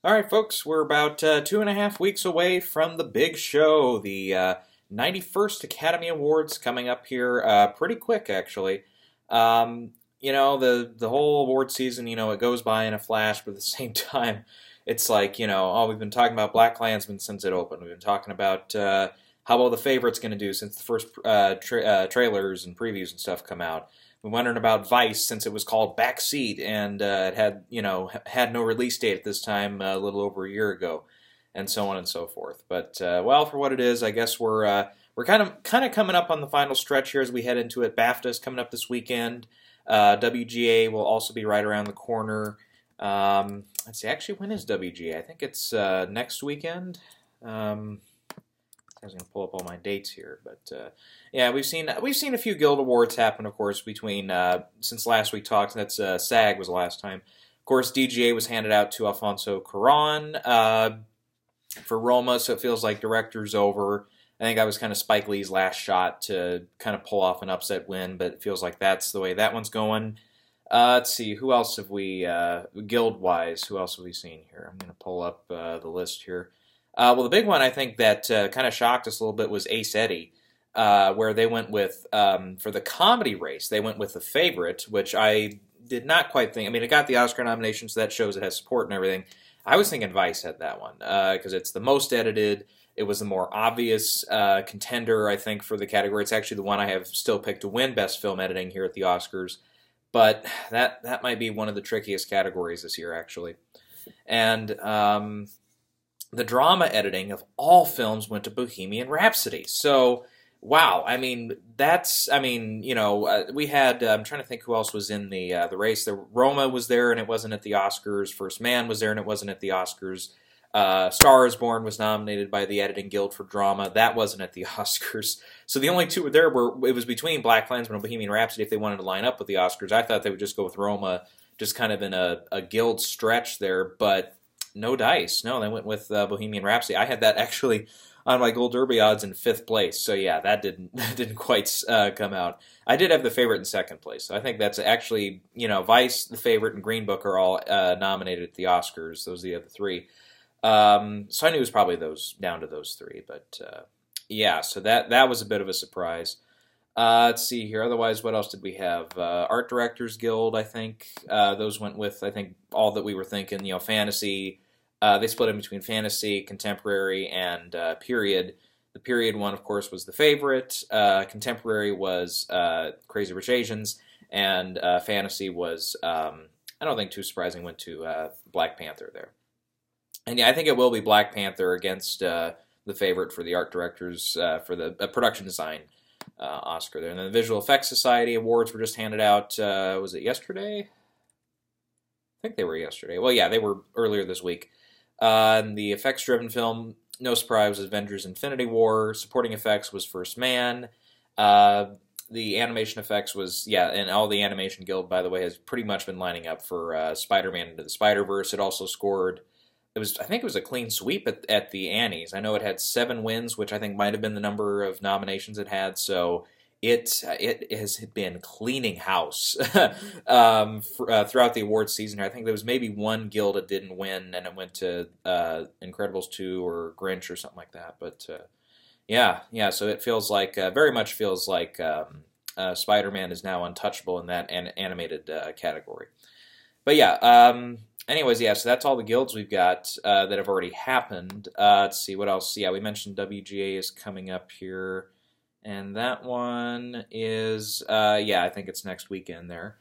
All right, folks, we're about 2.5 weeks away from the big show, the 91st Academy Awards coming up here pretty quick, actually. The whole award season, it goes by in a flash, but at the same time, it's like, we've been talking about BlacKkKlansman since it opened. We've been talking about how well The Favorite's going to do since the first trailers and previews and stuff come out. We're wondering about Vice since it was called Backseat and it had no release date at this time a little over a year ago, and so on and so forth. But for what it is, I guess we're kind of coming up on the final stretch here as we head into it. BAFTA's coming up this weekend. WGA will also be right around the corner. Let's see, actually, when is WGA? I think it's next weekend. I was going to pull up all my dates here, but we've seen a few Guild Awards happen, of course, between since last we talked. That's SAG was the last time. Of course, DGA was handed out to Alfonso Cuarón for Roma, so it feels like director's over. I think that was kind of Spike Lee's last shot to kind of pull off an upset win, but it feels like that's the way that one's going. Let's see, who else have we, Guild-wise, who else have we seen here? I'm going to pull up the list here. The big one I think that kind of shocked us a little bit was Ace Eddie, where they went with, for the comedy race, they went with The Favorite, which I did not quite think. I mean, it got the Oscar nomination, so that shows it has support and everything. I was thinking Vice had that one, because it's the most edited. It was the more obvious contender, I think, for the category. It's actually the one I have still picked to win Best Film Editing here at the Oscars. But that might be one of the trickiest categories this year, actually. And the drama editing of all films went to Bohemian Rhapsody. So, wow. I mean, we had, I'm trying to think who else was in the race. Roma was there and it wasn't at the Oscars. First Man was there and it wasn't at the Oscars. Star is Born was nominated by the Editing Guild for drama. That wasn't at the Oscars. So the only two there it was between BlacKkKlansman and Bohemian Rhapsody if they wanted to line up with the Oscars. I thought they would just go with Roma, just kind of in a guild stretch there, but no dice. No, they went with Bohemian Rhapsody. I had that actually on my Gold Derby odds in 5th place. So yeah, that didn't quite come out. I did have The Favorite in 2nd place. So I think that's actually, Vice, The Favorite, and Green Book are all nominated at the Oscars. Those are the other three. So I knew it was probably down to those three. But so that was a bit of a surprise. Let's see here. Otherwise, what else did we have? Art Directors Guild, I think. Those went with, I think, all that we were thinking. Fantasy. They split in between fantasy, contemporary, and period. The period one, of course, was The Favorite. Contemporary was Crazy Rich Asians. And fantasy was, I don't think too surprising, went to Black Panther there. And yeah, I think it will be Black Panther against The Favorite for the art directors for the production design Oscar there. And then the Visual Effects Society awards were just handed out, was it yesterday? I think they were yesterday. Well, yeah, they were earlier this week. And the effects-driven film, no surprise, was Avengers Infinity War. Supporting effects was First Man. The animation effects was, and all the Animation Guild, by the way, has pretty much been lining up for Spider-Man Into the Spider-Verse. It also scored, I think it was a clean sweep at the Annies. I know it had 7 wins, which I think might have been the number of nominations it had, so it has been cleaning house throughout the awards season. I think there was maybe one guild that didn't win, and it went to Incredibles 2 or Grinch or something like that. But so it feels like, very much feels like Spider-Man is now untouchable in that animated category. But anyways, so that's all the guilds we've got that have already happened. Let's see, what else? Yeah, we mentioned WGA is coming up here. And that one is, I think it's next weekend there.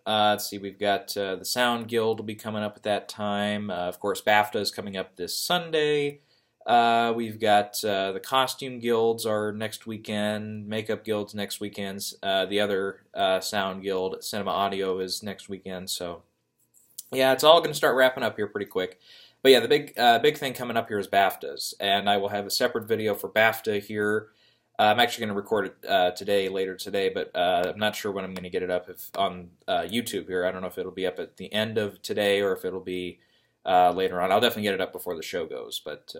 Let's see, we've got the Sound Guild will be coming up at that time. Of course, BAFTA is coming up this Sunday. We've got the Costume Guilds are next weekend. Makeup Guild's next weekend. The other Sound Guild, Cinema Audio, is next weekend. So, yeah, it's all going to start wrapping up here pretty quick. But yeah, the big thing coming up here is BAFTAs. And I will have a separate video for BAFTA here. I'm actually going to record it later today, but I'm not sure when I'm going to get it up on YouTube here. I don't know if it'll be up at the end of today or if it'll be later on. I'll definitely get it up before the show goes, but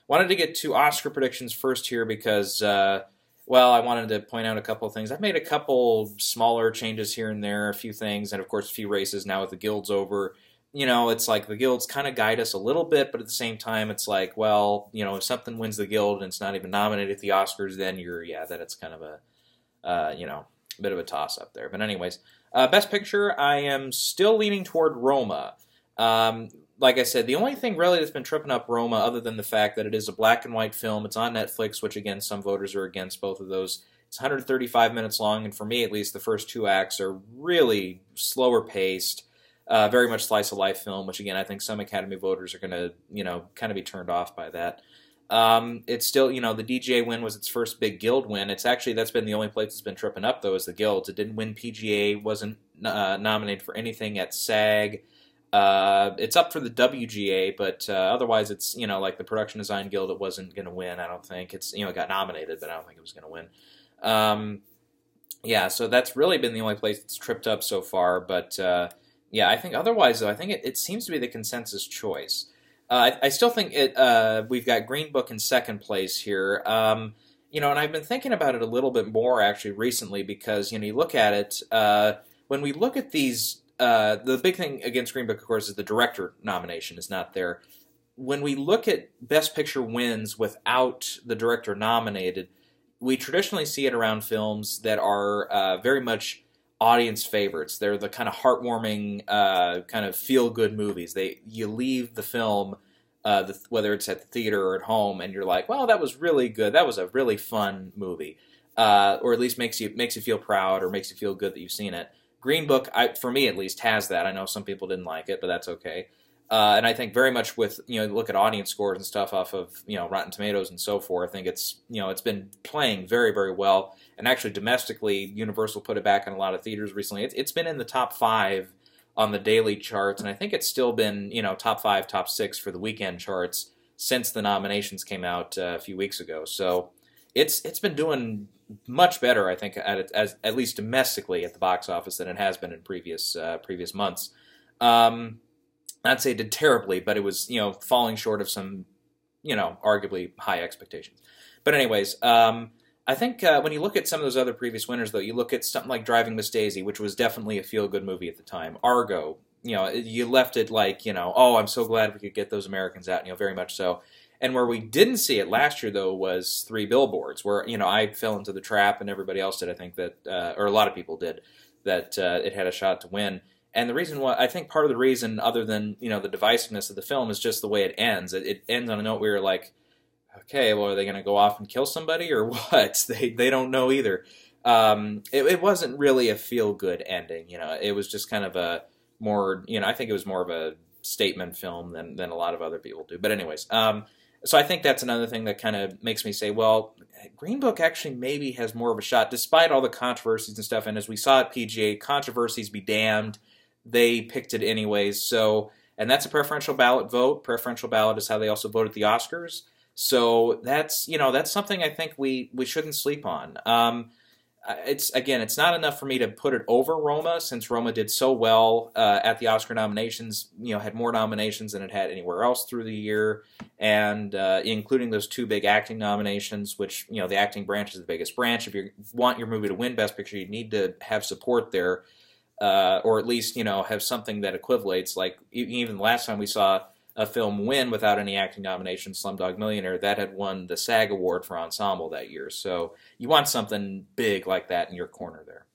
Wanted to get to Oscar predictions first here because, I wanted to point out a couple of things. I've made a couple smaller changes here and there, a few things, and of course a few races now with the guilds over. it's like the guilds kind of guide us a little bit, but at the same time, it's like, well, if something wins the guild and it's not even nominated at the Oscars, then then it's kind of a, bit of a toss-up there. But anyways, Best Picture, I am still leaning toward Roma. Like I said, the only thing really that's been tripping up Roma, other than the fact that it is a black and white film, it's on Netflix, which again, some voters are against both of those. It's 135 minutes long, and for me at least, the first 2 acts are really slower paced, very much slice of life film, which again, I think some Academy voters are going to, kind of be turned off by that. It's still, the DGA win was its first big Guild win. That's been the only place that's been tripping up, though, is the Guilds. It didn't win PGA, wasn't nominated for anything at SAG. It's up for the WGA, but otherwise it's, like the Production Design Guild, it wasn't going to win, I don't think. It got nominated, but I don't think it was going to win. So that's really been the only place that's tripped up so far, but I think otherwise, though, I think it seems to be the consensus choice. I still think we've got Green Book in second place here. And I've been thinking about it a little bit more, actually, recently, because, you look at it, when we look at these, the big thing against Green Book, of course, is the director nomination is not there. When we look at Best Picture wins without the director nominated, we traditionally see it around films that are very much audience favorites. They're the kind of heartwarming, kind of feel-good movies. You leave the film, whether it's at the theater or at home, and you're like, well, that was really good. That was a really fun movie. Or at least makes you feel proud or makes you feel good that you've seen it. Green Book, for me at least, has that. I know some people didn't like it, but that's okay. And I think very much with, look at audience scores and stuff off of, Rotten Tomatoes and so forth. I think it's, it's been playing very, very well. And actually domestically, Universal put it back in a lot of theaters recently. It's been in the top 5 on the daily charts, and I think it's still been, top 5, top 6 for the weekend charts since the nominations came out a few weeks ago. So it's been doing much better, I think, at least domestically at the box office than it has been in previous months. I'd say it did terribly, but it was, falling short of some, arguably high expectations. But anyways, I think when you look at some of those other previous winners, though, you look at something like Driving Miss Daisy, which was definitely a feel-good movie at the time. Argo, you left it like, oh, I'm so glad we could get those Americans out, very much so. And where we didn't see it last year, though, was Three Billboards, where, I fell into the trap, and everybody else did, I think, that, or a lot of people did, that it had a shot to win. And the reason why, I think part of the reason, other than, the divisiveness of the film, is just the way it ends. It ends on a note where you're like, okay, well, are they going to go off and kill somebody, or what? They don't know either. It wasn't really a feel-good ending, It was just kind of a more, I think it was more of a statement film than a lot of other people do. But anyways, so I think that's another thing that kind of makes me say, well, Green Book actually maybe has more of a shot, despite all the controversies and stuff. And as we saw at PGA, controversies be damned. They picked it anyways. So, and that's a preferential ballot vote. Preferential ballot is how they also vote at the Oscars. So that's something I think we shouldn't sleep on. It's not enough for me to put it over Roma, since Roma did so well at the Oscar nominations. Had more nominations than it had anywhere else through the year, and including those 2 big acting nominations. Which the acting branch is the biggest branch. If you want your movie to win Best Picture, you need to have support there. Or at least, have something that equivalates. Like, even last time we saw a film win without any acting nominations, Slumdog Millionaire, that had won the SAG Award for Ensemble that year. So you want something big like that in your corner there.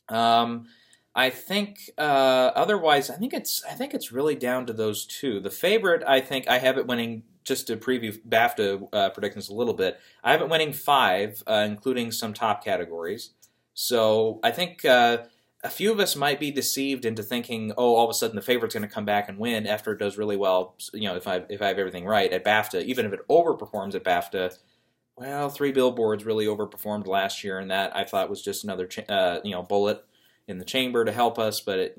I think otherwise, I think it's really down to those 2. The favorite, I think, I have it winning, just to preview BAFTA predictions a little bit, I have it winning 5, including some top categories. So I think a few of us might be deceived into thinking, oh, all of a sudden the favorite's going to come back and win after it does really well, if I have everything right at BAFTA. Even if it overperforms at BAFTA, well, Three Billboards really overperformed last year, and that I thought was just another bullet in the chamber to help us, but it,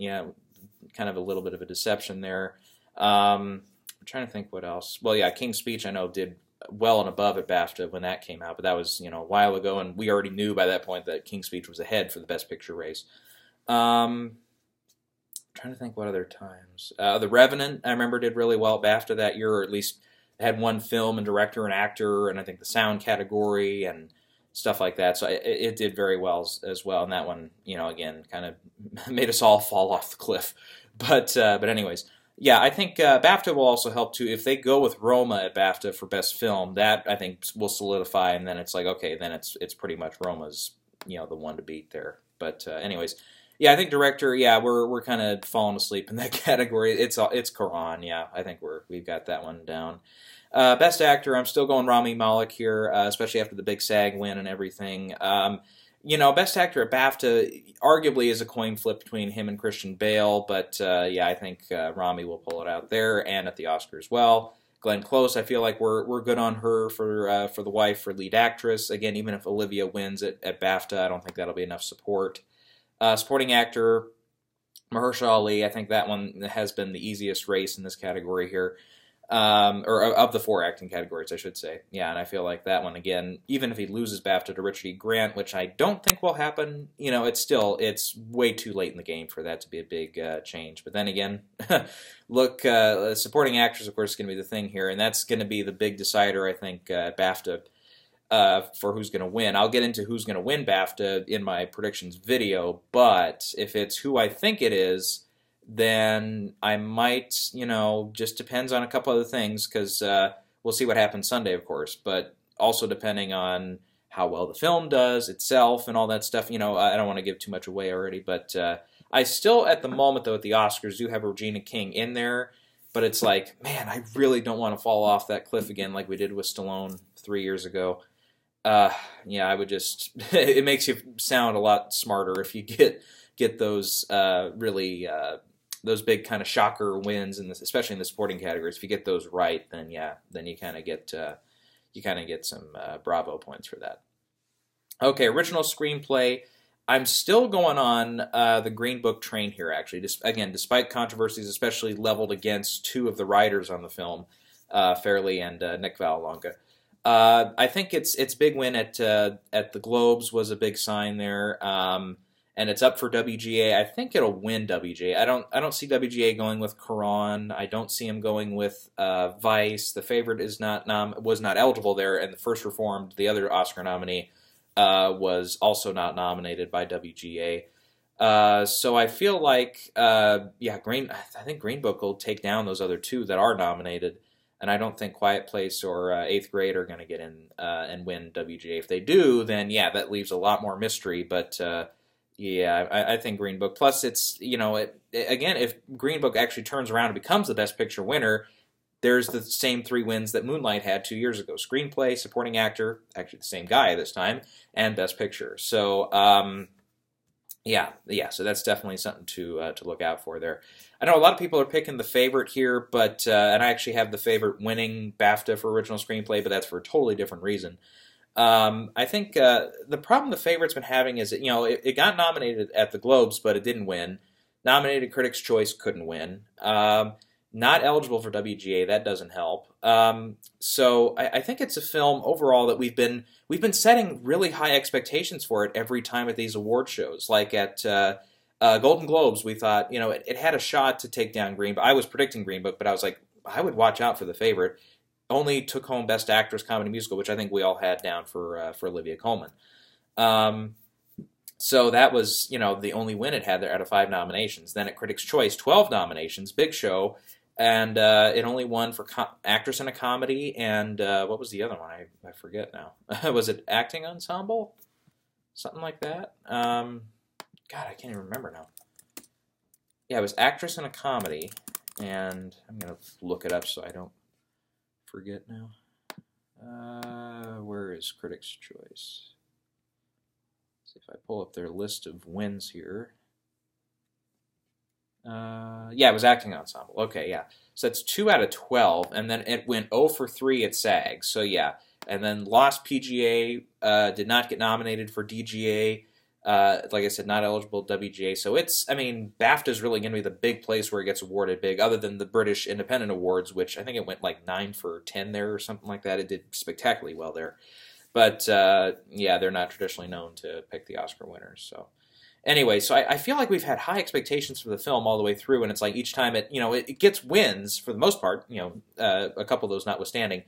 kind of a little bit of a deception there. I'm trying to think what else. Well, yeah, King's Speech I know did well and above at BAFTA when that came out, but that was a while ago, and we already knew by that point that King's Speech was ahead for the Best Picture race. Trying to think what other times. The Revenant, I remember, did really well at BAFTA that year, or at least had one film and director and actor, and I think the sound category and stuff like that. So it did very well as well. And that one, again, kind of made us all fall off the cliff. But anyways, yeah, I think BAFTA will also help too. If they go with Roma at BAFTA for Best Film, that I think will solidify, and then it's like, okay, then it's pretty much Roma's, the one to beat there. But anyways, yeah, I think director, yeah, we're kind of falling asleep in that category. It's Quran, yeah, I think we've got that one down. Best actor, I'm still going Rami Malek here, especially after the big SAG win and everything. Best actor at BAFTA arguably is a coin flip between him and Christian Bale, but yeah, I think Rami will pull it out there and at the Oscars as well. Glenn Close, I feel like we're good on her for the wife for lead actress. Again, even if Olivia wins at BAFTA, I don't think that'll be enough support. Supporting actor, Mahershala Ali, I think that one has been the easiest race in this category here. Or of the 4 acting categories, I should say. Yeah, and I feel like that one, again, even if he loses BAFTA to Richard E. Grant, which I don't think will happen, it's way too late in the game for that to be a big change. But then again, look, supporting actors, of course, is going to be the thing here, and that's going to be the big decider, I think, at BAFTA for who's going to win. I'll get into who's going to win BAFTA in my predictions video, but if it's who I think it is, then I might, just depends on a couple other things, because we'll see what happens Sunday, of course, but also depending on how well the film does itself and all that stuff. I don't want to give too much away already, but I still, at the moment, though, at the Oscars, do have Regina King in there, but it's like, man, I really don't want to fall off that cliff again like we did with Stallone 3 years ago. Yeah, I would just, it makes you sound a lot smarter if you get those really... those big kind of shocker wins, especially in the supporting categories. If you get those right, then yeah, then you kind of get some Bravo points for that. Okay, original screenplay. I'm still going on the Green Book train here. Actually, again, despite controversies, especially leveled against 2 of the writers on the film, Fairley and Nick Vallelonga. I think its big win at the Globes was a big sign there. And it's up for WGA. I think it'll win WGA. I don't see WGA going with Quran. I don't see him going with Vice. The Favorite was not eligible there, and The First Reformed, the other Oscar nominee, was also not nominated by WGA. So I feel like I think Green Book will take down those other 2 that are nominated, and I don't think Quiet Place or Eighth Grade are going to get in and win WGA. If they do, then yeah, that leaves a lot more mystery, but. Yeah, I think Green Book. Plus, it's, again, if Green Book actually turns around and becomes the Best Picture winner, there's the same 3 wins that Moonlight had 2 years ago. Screenplay, Supporting Actor, actually the same guy this time, and Best Picture. So, so that's definitely something to look out for there. I know a lot of people are picking The Favorite here, but and I actually have The Favorite winning BAFTA for Original Screenplay, but that's for a totally different reason. I think the problem The Favorite's been having is that, it got nominated at the Globes, but it didn't win. Nominated Critics' Choice, couldn't win. Not eligible for WGA, that doesn't help. So I think it's a film overall that we've been setting really high expectations for it every time at these award shows. Like at Golden Globes, we thought, it had a shot to take down Green Book. I was predicting Green Book, but I was like, I would watch out for The Favorite. Only took home Best Actress Comedy Musical, which I think we all had down for Olivia Colman. So that was, the only win it had there out of 5 nominations. Then at Critics' Choice, 12 nominations, big show, and it only won for Actress in a Comedy, and what was the other one? I forget now. Was it Acting Ensemble? Something like that? God, I can't even remember now. Yeah, it was Actress in a Comedy, and I'm going to look it up so I don't forget now. Where is Critics' Choice? Let's see if I pull up their list of wins here. Yeah, it was Acting Ensemble. Okay, yeah. So that's 2 out of 12, and then it went 0 for 3 at SAG. So yeah, and then lost PGA, did not get nominated for DGA. Like I said, not eligible WGA. So BAFTA is really going to be the big place where it gets awarded big, other than the British Independent Awards, which I think it went like 9 for 10 there or something like that. It did spectacularly well there. But, they're not traditionally known to pick the Oscar winners. So anyway, so I feel like we've had high expectations for the film all the way through, and it's like each time it gets wins for the most part, a couple of those notwithstanding.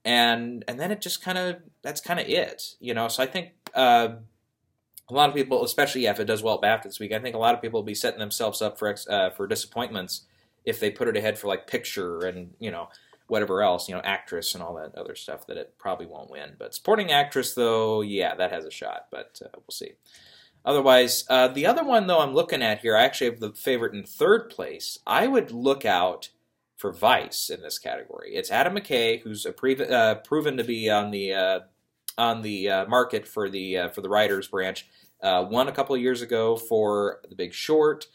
And then it just that's kind of it, So I think... a lot of people, especially if it does well at BAFTA this week, I think a lot of people will be setting themselves up for disappointments if they put it ahead for like picture and whatever else, actress and all that other stuff that it probably won't win. But supporting actress, though, yeah, that has a shot, but we'll see. Otherwise, the other one, though, I'm looking at here, I actually have the favorite in third place. I would look out for Vice in this category. It's Adam McKay, who's proven to be on the market for the writers branch. Won a couple of years ago for The Big Short,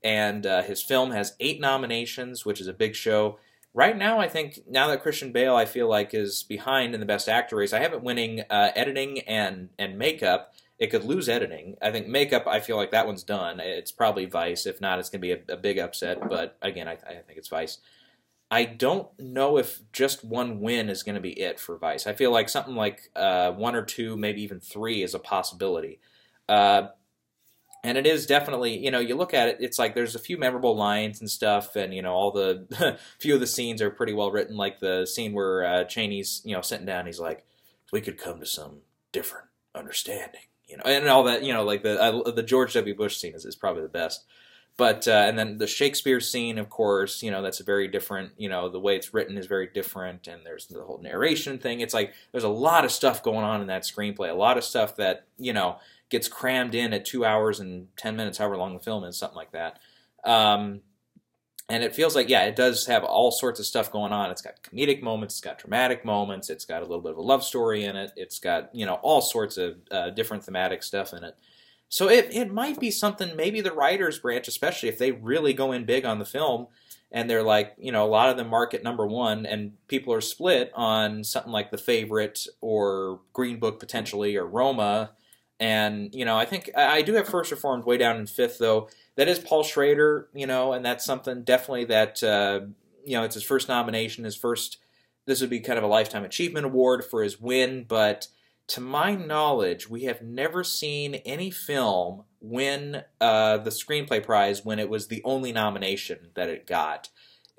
and his film has 8 nominations, which is a big show. Right now, I think, now that Christian Bale, I feel like, is behind in the Best Actor race, I have it winning editing and makeup. It could lose editing. I think makeup, I feel like that one's done. It's probably Vice. If not, it's going to be a big upset. But again, I think it's Vice. I don't know if just one win is going to be it for Vice. I feel like something like 1 or 2, maybe even 3 is a possibility. And it is definitely, you look at it, it's like there's a few memorable lines and stuff, and, all the, few of the scenes are pretty well written, like the scene where Cheney's, sitting down, he's like, we could come to some different understanding, and all that, like the George W. Bush scene is probably the best. But, and then the Shakespeare scene, of course, that's a very different, the way it's written is very different, and there's the whole narration thing. It's like, there's a lot of stuff going on in that screenplay, a lot of stuff that, gets crammed in at 2 hours and 10 minutes, however long the film is, something like that. And it feels like, yeah, it does have all sorts of stuff going on. It's got comedic moments, it's got dramatic moments, it's got a little bit of a love story in it, it's got, all sorts of different thematic stuff in it. So it might be something, maybe the writers branch, especially if they really go in big on the film, and they're like, a lot of them mark at #1, and people are split on something like The Favorite, or Green Book potentially, or Roma. And, I think I do have First Reformed way down in 5th, though. That is Paul Schrader, and that's something definitely that, it's his first nomination, this would be kind of a Lifetime Achievement Award for his win, but to my knowledge, we have never seen any film win the Screenplay Prize when it was the only nomination that it got.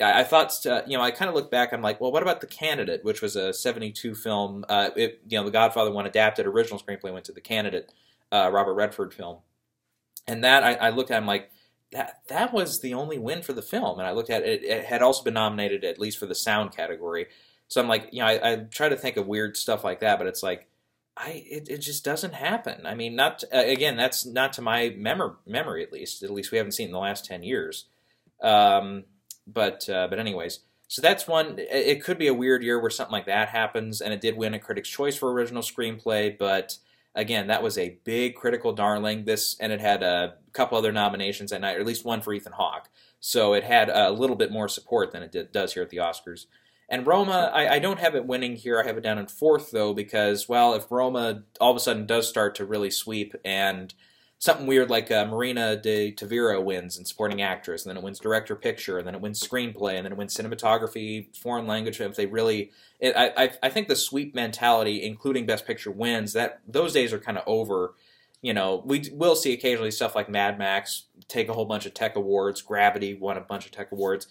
I thought, I kind of look back, I'm like, well, what about The Candidate, which was a 72 film, The Godfather one adapted, original screenplay went to The Candidate, Robert Redford film. And that, I looked at, I'm like, that was the only win for the film. And I looked at it, it had also been nominated at least for the sound category. So I'm like, I try to think of weird stuff like that, but it's like, it just doesn't happen. I mean, again, that's not to my memory at least. At least we haven't seen it in the last 10 years. But anyways, so that's one. It could be a weird year where something like that happens, and it did win a Critics' Choice for Original Screenplay, but again, that was a big critical darling. And it had a couple other nominations that night, or at least one for Ethan Hawke. So it had a little bit more support than it does here at the Oscars. And Roma, I don't have it winning here. I have it down in 4th, though, because, well, if Roma all of a sudden does start to really sweep, and something weird like Marina de Tavira wins in Supporting Actress, and then it wins Director Picture, and then it wins Screenplay, and then it wins Cinematography, Foreign Language. If they really, I think the sweep mentality, including Best Picture wins, those days are kind of over. We will see occasionally stuff like Mad Max take a whole bunch of tech awards. Gravity won a bunch of tech awards,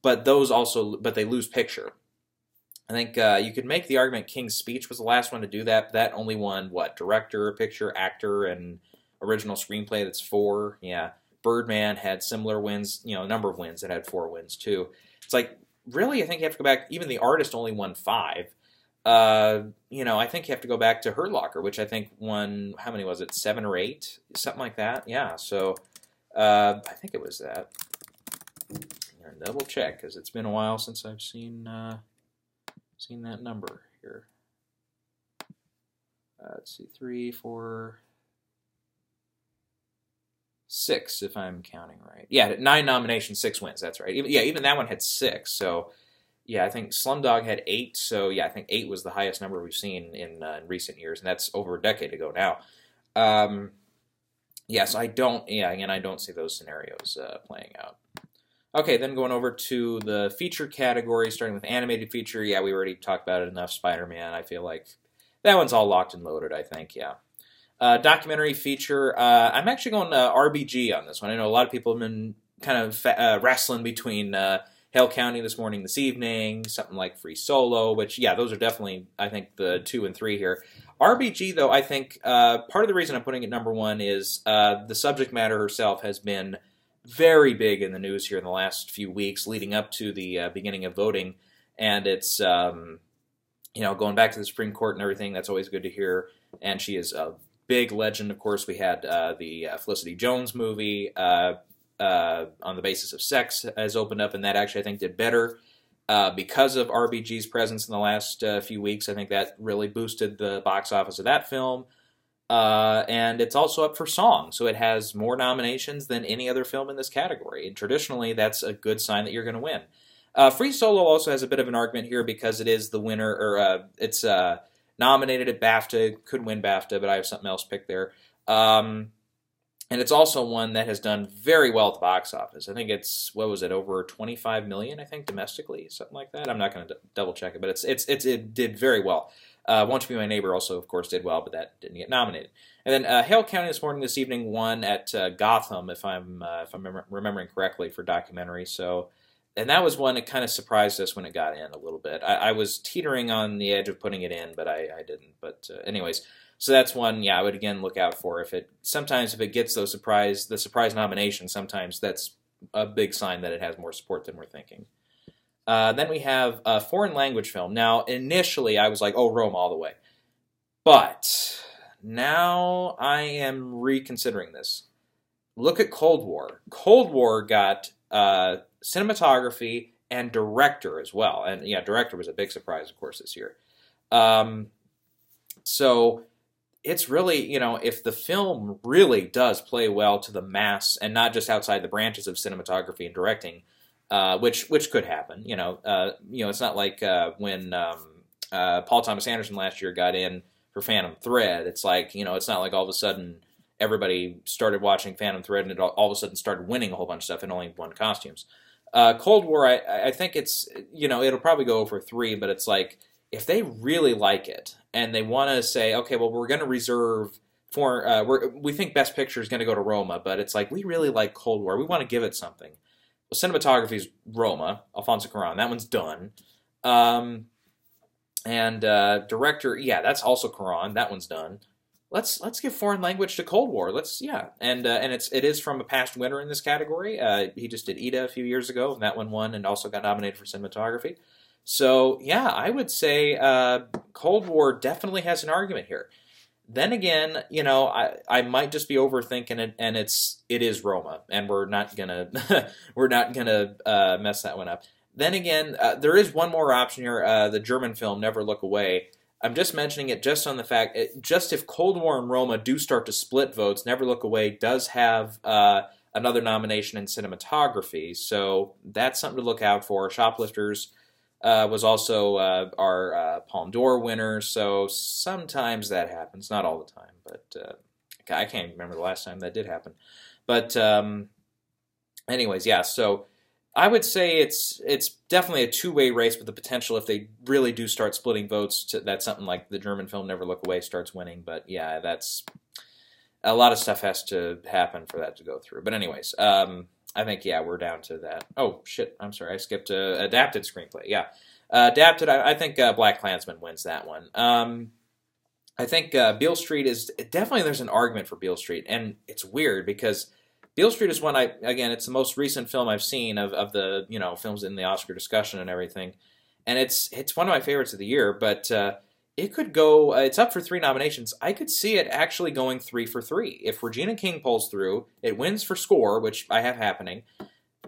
but they lose picture. I think you could make the argument King's Speech was the last one to do that, but that only won, Director, Picture, Actor, and Original Screenplay. That's 4. Yeah. Birdman had similar wins, a number of wins that had 4 wins, too. It's like, really, I think you have to go back, even The Artist only won 5. I think you have to go back to Hurt Locker, which I think won, how many was it, 7 or 8? Something like that, yeah. So, I think it was that. Here, double check, because it's been a while since I've seen that number here. Let's see, 3, 4... 6, if I'm counting right. Yeah, 9 nominations, 6 wins. That's right. Even that one had 6. So, yeah, I think Slumdog had 8. So, yeah, I think 8 was the highest number we've seen in recent years, and that's over a decade ago now. So I don't. Yeah, again, I don't see those scenarios playing out. Okay, then going over to the feature category, starting with animated feature. Yeah, we already talked about it enough. Spider-Man. I feel like that one's all locked and loaded. I think. Yeah. Documentary feature, I'm actually going RBG on this one. I know a lot of people have been kind of wrestling between Hale County This Morning, This Evening, something like Free Solo, which, yeah, those are definitely, I think, the 2 and 3 here. RBG, though, I think part of the reason I'm putting it number one is the subject matter herself has been very big in the news here in the last few weeks leading up to the beginning of voting. And it's, going back to the Supreme Court and everything, that's always good to hear. And she is a big legend. Of course, we had the Felicity Jones movie on the basis of sex has opened up, and that actually, I think, did better. Because of RBG's presence in the last few weeks, I think that really boosted the box office of that film. And it's also up for song, so it has more nominations than any other film in this category. And traditionally, that's a good sign that you're going to win. Free Solo also has a bit of an argument here because it is the winner, or it's nominated at BAFTA, could win BAFTA, but I have something else picked there. And it's also one that has done very well at the box office. I think it's, over 25 million, I think, domestically, something like that. I'm not going to double check it, but it did very well. Won't You Be My Neighbor also, of course, did well, but that didn't get nominated. And then Hale County this evening won at Gotham, if I'm remembering correctly, for documentary. So, and that was one that kind of surprised us when it got in a little bit. I was teetering on the edge of putting it in, but I didn't. But anyways. So that's one, I would again look out for. Sometimes if it gets the surprise nomination, sometimes that's a big sign that it has more support than we're thinking. Then we have a foreign language film. Now, initially I was like, oh, Rome all the way. But now I am reconsidering this. Look at Cold War. Cold War got cinematography and director as well. And director was a big surprise, of course, this year. So it's really, if the film really does play well to the mass and not just outside the branches of cinematography and directing, which could happen. It's not like when Paul Thomas Anderson last year got in for Phantom Thread. It's like, it's not like all of a sudden everybody started watching Phantom Thread and it all of a sudden started winning a whole bunch of stuff and only won costumes. Cold War, I think it's, it'll probably go over 3, but it's like, if they really like it and they want to say, okay, well, we're going to reserve we think Best Picture is going to go to Roma, but it's like, we really like Cold War. We want to give it something. Well, cinematography is Roma, Alfonso Cuarón. That one's done. And director, that's also Cuarón. That one's done. Let's give foreign language to Cold War. And it is from a past winner in this category. He just did Ida a few years ago, and that one won and also got nominated for cinematography. So, I would say Cold War definitely has an argument here. Then again, I might just be overthinking it, and it is Roma, and we're not gonna mess that one up. Then again, there is one more option here: the German film Never Look Away. I'm just mentioning it just on the fact, just if Cold War and Roma do start to split votes, Never Look Away does have another nomination in cinematography, so that's something to look out for. Shoplifters was also our Palme d'Or winner, so sometimes that happens, not all the time, but I can't even remember the last time that did happen. But anyways, so I would say it's definitely a two-way race with the potential, if they really do start splitting votes, that something like the German film Never Look Away starts winning. But that's a lot of stuff has to happen for that to go through. But anyways, I think, we're down to that. Oh, shit, I'm sorry, I skipped adapted screenplay. Adapted, I think BlacKkKlansman wins that one. I think Beale Street is, definitely there's an argument for Beale Street, and it's weird because Beale Street is one it's the most recent film I've seen of the, films in the Oscar discussion and everything, and it's one of my favorites of the year, but it could go, it's up for 3 nominations. I could see it actually going 3 for 3. If Regina King pulls through, it wins for score, which I have happening.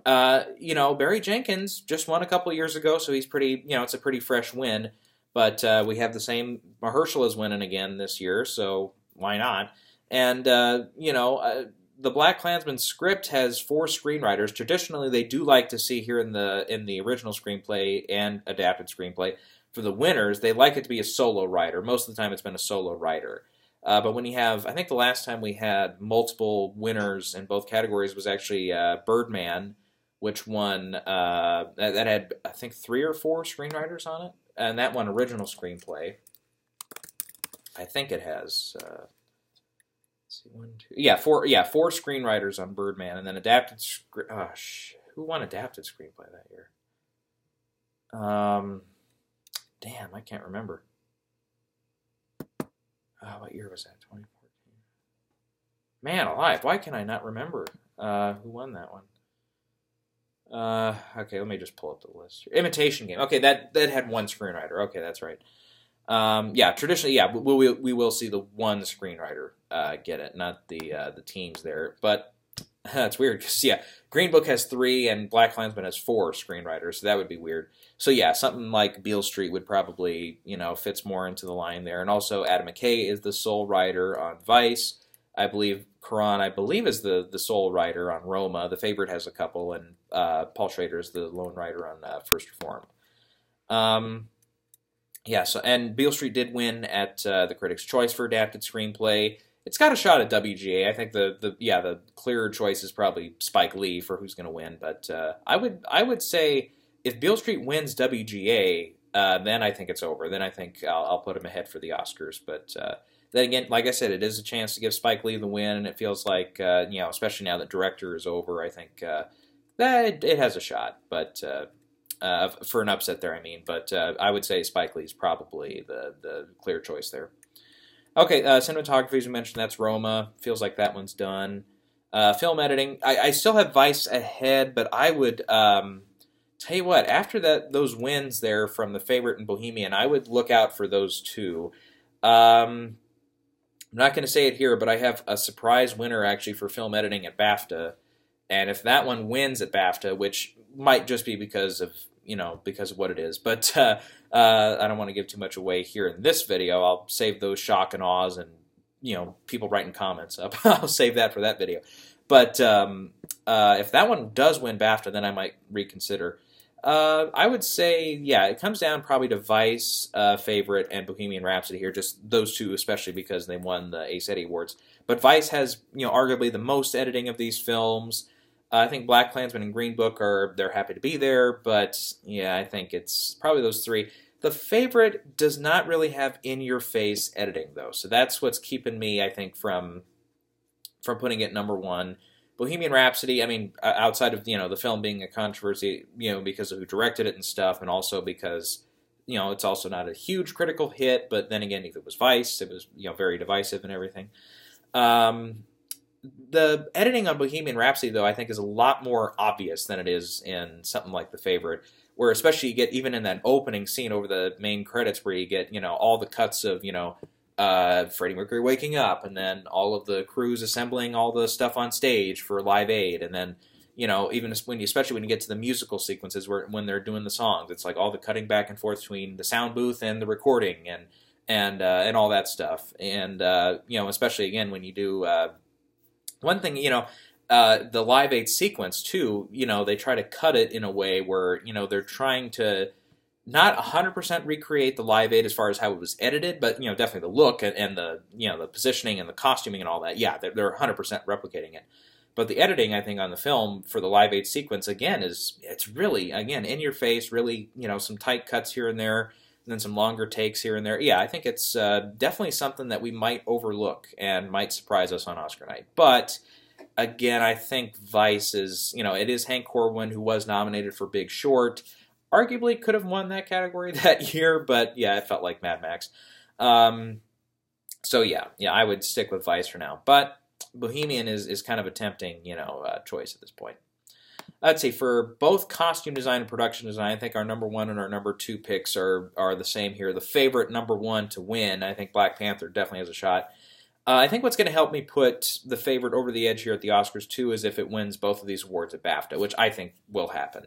Barry Jenkins just won a couple years ago, so he's pretty, it's a pretty fresh win. But we have the same, Mahershala is winning again this year, so why not? And, the BlacKkKlansman script has 4 screenwriters. Traditionally, they do like to see here in the original screenplay and adapted screenplay, for the winners, they like it to be a solo writer. Most of the time it's been a solo writer. But when you have, I think the last time we had multiple winners in both categories was actually Birdman, which won, that had, I think, 3 or 4 screenwriters on it. And that won original screenplay. I think it has, let's see, 1, 2, 4 screenwriters on Birdman. And then adapted, who won adapted screenplay that year? Damn, I can't remember. What year was that? 2014. Man alive, why can I not remember who won that one? Okay, let me just pull up the list here. Imitation Game. Okay, that had one screenwriter. Okay, that's right. Yeah, traditionally, yeah, we will see the one screenwriter get it, not the teams there. But that's weird because yeah, Green Book has 3 and BlacKkKlansman has 4 screenwriters, so that would be weird. So yeah, something like Beale Street would probably fits more into the line there. And also Adam McKay is the sole writer on Vice. I believe Cuarón, is the sole writer on Roma. The Favorite has a couple, and Paul Schrader is the lone writer on First Reformed. Yeah, so and Beale Street did win at the Critics' Choice for Adapted Screenplay. It's got a shot at WGA. I think the clearer choice is probably Spike Lee for who's going to win. But I would say if Beale Street wins WGA, then I think it's over. Then I think I'll put him ahead for the Oscars. But then again, like I said, it is a chance to give Spike Lee the win, and it feels like especially now that director is over, I think that it has a shot. But for an upset there, I mean. But I would say Spike Lee's probably the clear choice there. Okay, cinematography, as we mentioned, that's Roma. Feels like that one's done. Film editing, I still have Vice ahead, but I would tell you what, after those wins there from The Favorite and Bohemian, I would look out for those two. I'm not going to say it here, but I have a surprise winner actually for film editing at BAFTA. And if that one wins at BAFTA, which might just be because of what it is, but I don't want to give too much away here in this video. I'll save those shock and awes and people writing comments up. I'll save that for that video. But if that one does win BAFTA, then I might reconsider. I would say, yeah, it comes down probably to Vice, Favorite, and Bohemian Rhapsody here. Just those two, especially because they won the Ace Eddie Awards. But Vice has, arguably the most editing of these films. I think BlacKkKlansman and Green Book they're happy to be there, but yeah, I think it's probably those 3. The Favorite does not really have in-your-face editing, though, so that's what's keeping me, I think, from putting it number 1. Bohemian Rhapsody, I mean, outside of the film being a controversy, because of who directed it and stuff, and also because it's also not a huge critical hit. But then again, if it was Vice, it was very divisive and everything. The editing on Bohemian Rhapsody, though, I think is a lot more obvious than it is in something like The Favorite, where especially you get even in that opening scene over the main credits, where you get all the cuts of Freddie Mercury waking up, and then all of the crews assembling all the stuff on stage for Live Aid, and then even especially when you get to the musical sequences when they're doing the songs, it's like all the cutting back and forth between the sound booth and the recording and all that stuff, and especially again when you do one thing, the Live Aid sequence too, they try to cut it in a way where they're trying to not 100% recreate the Live Aid as far as how it was edited, but definitely the look and the the positioning and the costuming and all that. Yeah, they're 100% replicating it. But the editing, I think, on the film for the Live Aid sequence again it's really again in your face, really some tight cuts here and there, and then some longer takes here and there. Yeah, I think it's definitely something that we might overlook and might surprise us on Oscar night. But again, I think Vice is it is Hank Corwin, who was nominated for Big Short. Arguably could have won that category that year, but yeah, it felt like Mad Max. So yeah, I would stick with Vice for now. But Bohemian is kind of a tempting, choice at this point. I'd say for both costume design and production design, I think our number 1 and our number 2 picks are the same here. The Favorite number 1 to win, I think Black Panther definitely has a shot. I think what's going to help me put The Favorite over the edge here at the Oscars too is if it wins both of these awards at BAFTA, which I think will happen.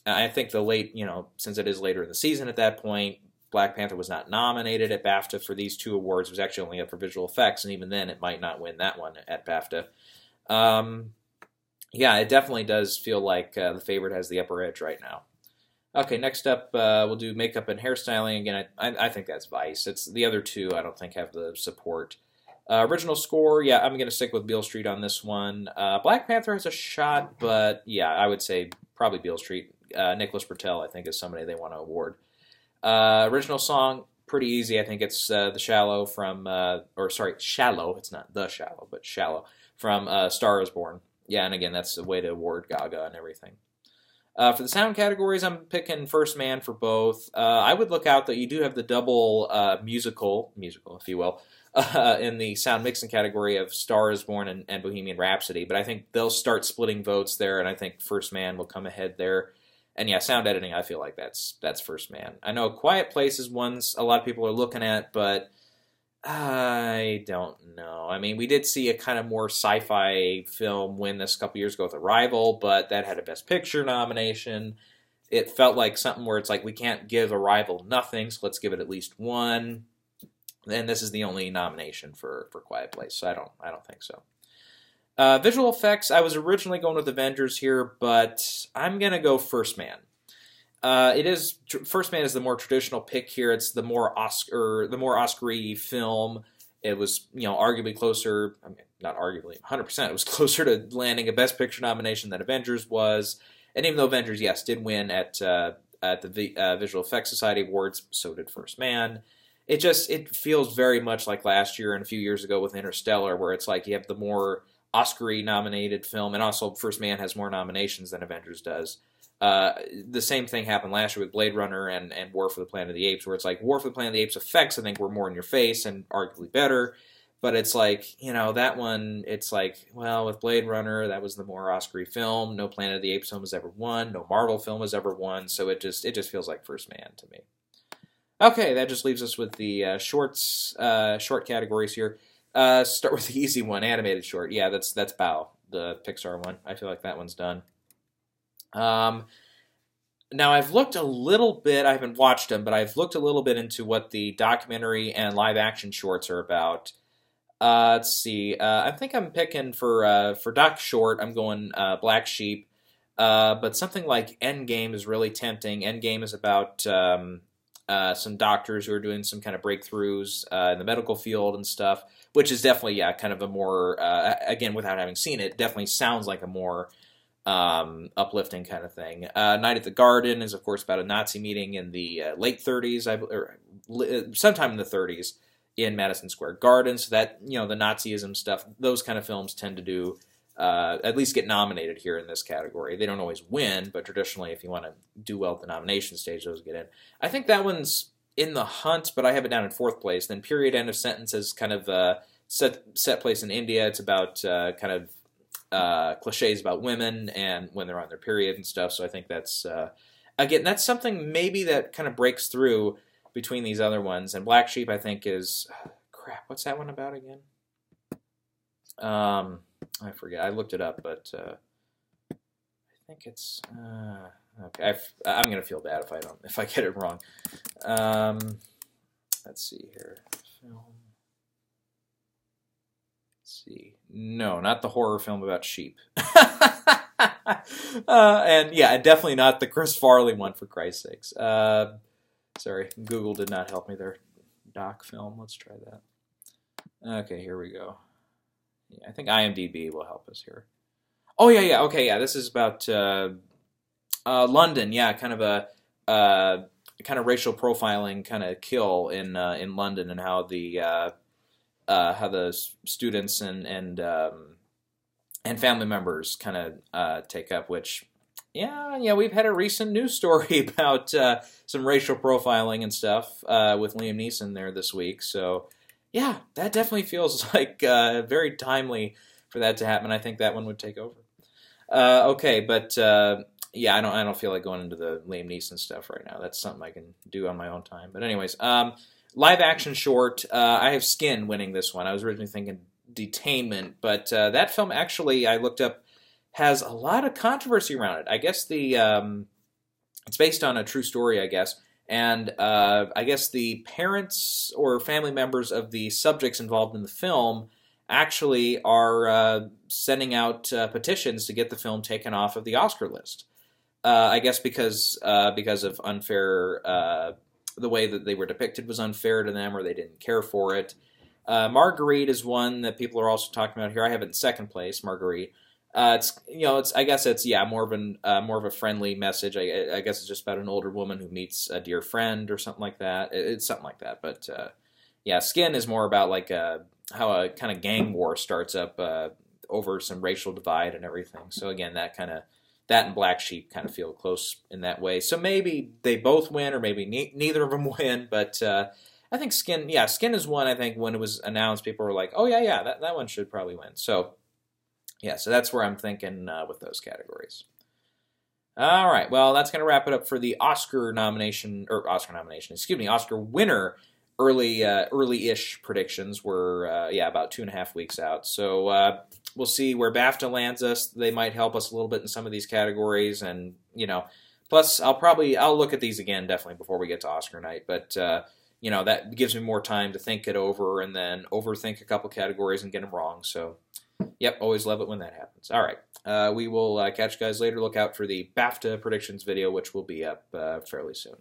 I think since it is later in the season at that point, Black Panther was not nominated at BAFTA for these 2 awards. It was actually only up for visual effects, and even then it might not win that one at BAFTA. Yeah, it definitely does feel like The Favorite has the upper edge right now. Okay, next up, we'll do makeup and hairstyling. Again, I think that's Vice. It's the other 2 I don't think have the support. Original score, yeah, I'm going to stick with Beale Street on this one. Black Panther has a shot, but yeah, I would say probably Beale Street. Nicholas Britell, I think, is somebody they want to award. Original song, pretty easy. I think it's The Shallow from, Shallow, it's not The Shallow, but Shallow, from Star is Born. Yeah, and again, that's a way to award Gaga and everything. For the sound categories, I'm picking First Man for both. I would look out that you do have the double musical, if you will, in the sound mixing category of Star is Born and Bohemian Rhapsody. But I think they'll start splitting votes there, and I think First Man will come ahead there. And yeah, sound editing, I feel like that's First Man. I know Quiet Place is one a lot of people are looking at, but I don't know. I mean, we did see a kind of more sci-fi film win this a couple years ago with Arrival, but that had a Best Picture nomination. It felt like something where it's like, we can't give Arrival nothing, so let's give it at least one. And this is the only nomination for Quiet Place, so I don't think so. Visual effects, I was originally going with Avengers here, but I'm going to go First Man. First Man is the more traditional pick here. It's the more Oscar-y film. It was, arguably closer. I mean, not arguably, 100%. It was closer to landing a Best Picture nomination than Avengers was. And even though Avengers, yes, did win at the Visual Effects Society Awards, so did First Man. It feels very much like last year and a few years ago with Interstellar, where it's like you have the more Oscar-y nominated film, and also First Man has more nominations than Avengers does. The same thing happened last year with Blade Runner and War for the Planet of the Apes, where it's like War for the Planet of the Apes effects, I think, were more in your face and arguably better. But it's like, that one, it's like, well, with Blade Runner, that was the more Oscar-y film. No Planet of the Apes film has ever won. No Marvel film has ever won. So it just feels like First Man to me. Okay, that just leaves us with the short categories here. Start with the easy one, animated short. Yeah, that's Bao, the Pixar one. I feel like that one's done. Now I've looked a little bit, I haven't watched them, but I've looked a little bit into what the documentary and live action shorts are about. Let's see, I think I'm picking for doc short, I'm going Black Sheep, but something like Endgame is really tempting. Endgame is about some doctors who are doing some kind of breakthroughs in the medical field and stuff, which is definitely, kind of a more, again, without having seen it, definitely sounds like a more uplifting kind of thing. Night at the Garden is, of course, about a Nazi meeting in the late 30s, or sometime in the 30s in Madison Square Garden. So that, the Nazism stuff, those kind of films tend to do, at least get nominated here in this category. They don't always win, but traditionally, if you want to do well at the nomination stage, those get in. I think that one's in the hunt, but I have it down in fourth place. Then Period, End of Sentence is kind of set place in India. It's about kind of cliches about women and when they're on their period and stuff. So I think that's, again, that's something maybe that kind of breaks through between these other ones. And Black Sheep, I think, is, crap, what's that one about again? I forget. I looked it up, but I think it's, okay. I'm going to feel bad if I get it wrong. Let's see here. Film. See. No, not the horror film about sheep. And yeah, definitely not the Chris Farley one, for Christ's sakes. Sorry, Google did not help me there. Doc film, let's try that. Okay, here we go. Yeah, I think IMDb will help us here. Oh, yeah, okay, yeah, this is about London, yeah, kind of a kind of racial profiling kind of kill in London, and how the students and family members kind of take up, which, yeah, we've had a recent news story about some racial profiling and stuff with Liam Neeson there this week. So, yeah, that definitely feels like very timely for that to happen. I think that one would take over. Okay, but yeah, I don't feel like going into the Liam Neeson stuff right now. That's something I can do on my own time. But anyways, live action short, I have Skin winning this one. I was originally thinking Detainment, but that film actually, I looked up, has a lot of controversy around it. I guess it's based on a true story, I guess, and I guess the parents or family members of the subjects involved in the film actually are sending out petitions to get the film taken off of the Oscar list. I guess because of unfair, the way that they were depicted was unfair to them, or they didn't care for it. Marguerite is one that people are also talking about here. I have it in second place, Marguerite. I guess it's more of a friendly message. I guess it's just about an older woman who meets a dear friend or something like that. It's something like that. But Skin is more about like how a kind of gang war starts up over some racial divide and everything. So again, that kind of that and Black Sheep kind of feel close in that way. So maybe they both win, or maybe neither of them win. But I think Skin is one. I think when it was announced, people were like, "Oh yeah, that one should probably win." So yeah, so that's where I'm thinking with those categories. All right, well, that's going to wrap it up for the Oscar winner early-ish predictions. We're about 2.5 weeks out. So we'll see where BAFTA lands us. They might help us a little bit in some of these categories, and plus I'll look at these again definitely before we get to Oscar night. But that gives me more time to think it over and then overthink a couple categories and get them wrong. So. Yep, always love it when that happens. All right, we will catch you guys later. Look out for the BAFTA predictions video, which will be up fairly soon.